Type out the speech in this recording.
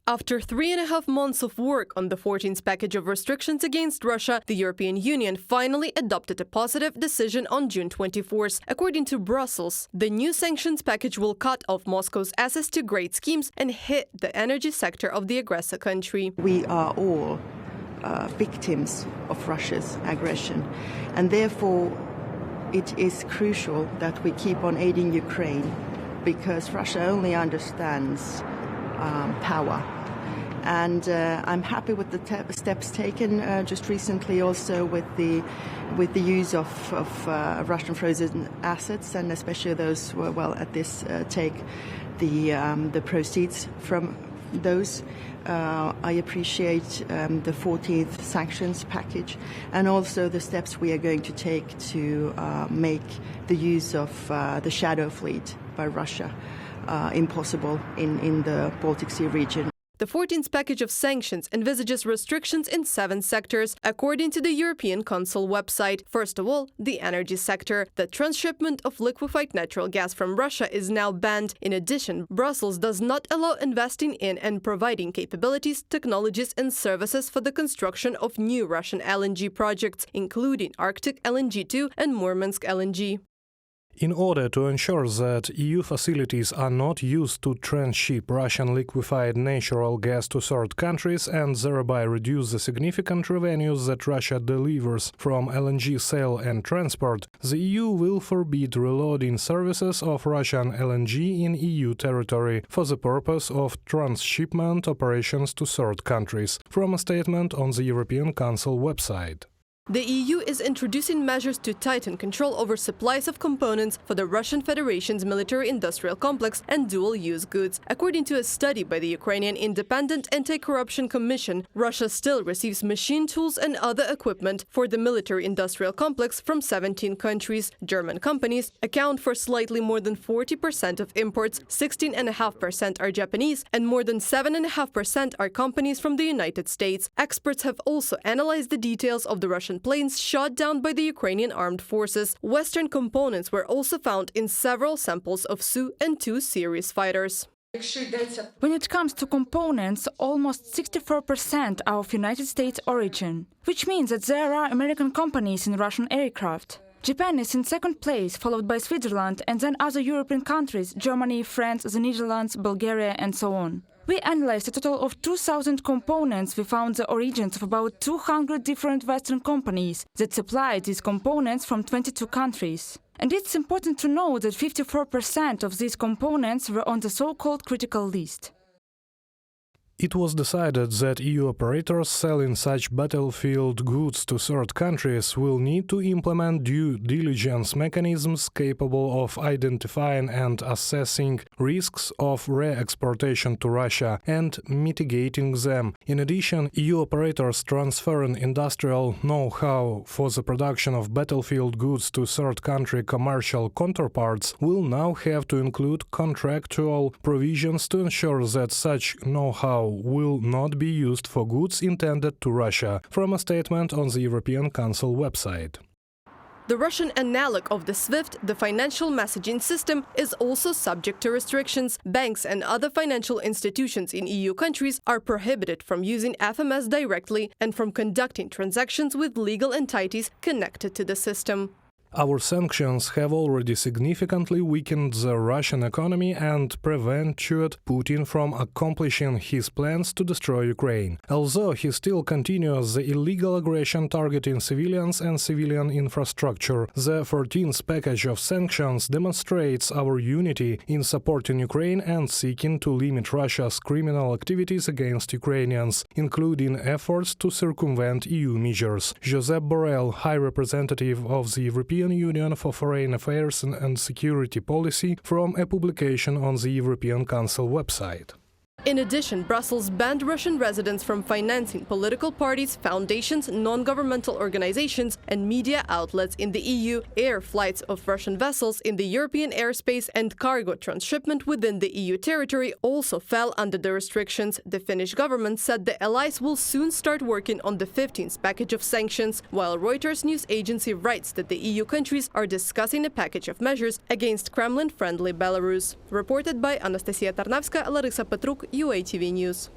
After 3.5 months of work on the 14th package of restrictions against Russia, the European Union finally adopted a positive decision on June 24th. According to Brussels, the new sanctions package will cut off Moscow's access to great schemes and hit the energy sector of the aggressor country. We are all victims of Russia's aggression, and therefore it is crucial that we keep on aiding Ukraine, because Russia only understands power. And I'm happy with the steps taken just recently, also with the use of Russian frozen assets, and especially those who, well, at this take the proceeds from those. I appreciate the 14th sanctions package, and also the steps we are going to take to make the use of the shadow fleet by Russia impossible in the Baltic Sea region. The 14th package of sanctions envisages restrictions in 7 sectors, according to the European Council website. First of all, the energy sector. The transshipment of liquefied natural gas from Russia is now banned. In addition, Brussels does not allow investing in and providing capabilities, technologies and services for the construction of new Russian LNG projects, including Arctic LNG 2 and Murmansk LNG. In order to ensure that EU facilities are not used to transship Russian liquefied natural gas to third countries and thereby reduce the significant revenues that Russia delivers from LNG sale and transport, the EU will forbid reloading services of Russian LNG in EU territory for the purpose of transshipment operations to third countries, from a statement on the European Council website. The EU is introducing measures to tighten control over supplies of components for the Russian Federation's military-industrial complex and dual-use goods. According to a study by the Ukrainian Independent Anti-Corruption Commission, Russia still receives machine tools and other equipment for the military-industrial complex from 17 countries. German companies account for slightly more than 40% of imports, 16.5% are Japanese, and more than 7.5% are companies from the United States. Experts have also analyzed the details of the Russian planes shot down by the Ukrainian armed forces. Western components were also found in several samples of Su and Tu series fighters. When it comes to components, almost 64% are of United States origin, which means that there are American companies in Russian aircraft. Japan is in second place, followed by Switzerland and then other European countries, Germany, France, the Netherlands, Bulgaria and so on. We analyzed a total of 2,000 components. We found the origins of about 200 different Western companies that supplied these components from 22 countries. And it's important to know that 54% of these components were on the so-called critical list. It was decided that EU operators selling such battlefield goods to third countries will need to implement due diligence mechanisms capable of identifying and assessing risks of re-exportation to Russia and mitigating them. In addition, EU operators transferring industrial know-how for the production of battlefield goods to third country commercial counterparts will now have to include contractual provisions to ensure that such know-how will not be used for goods intended to Russia, from a statement on the European Council website. The Russian analog of the SWIFT, the financial messaging system, is also subject to restrictions. Banks and other financial institutions in EU countries are prohibited from using FMS directly and from conducting transactions with legal entities connected to the system. Our sanctions have already significantly weakened the Russian economy and prevented Putin from accomplishing his plans to destroy Ukraine. Although he still continues the illegal aggression targeting civilians and civilian infrastructure, the 14th package of sanctions demonstrates our unity in supporting Ukraine and seeking to limit Russia's criminal activities against Ukrainians, including efforts to circumvent EU measures. Josep Borrell, High Representative of the European Union for Foreign Affairs and Security Policy, from a publication on the European Council website. In addition, Brussels banned Russian residents from financing political parties, foundations, non-governmental organizations and media outlets in the EU. Air flights of Russian vessels in the European airspace and cargo transshipment within the EU territory also fell under the restrictions. The Finnish government said the allies will soon start working on the 15th package of sanctions, while Reuters news agency writes that the EU countries are discussing a package of measures against Kremlin-friendly Belarus. Reported by Anastasia Tarnavska, Larisa Petruk, UATV News.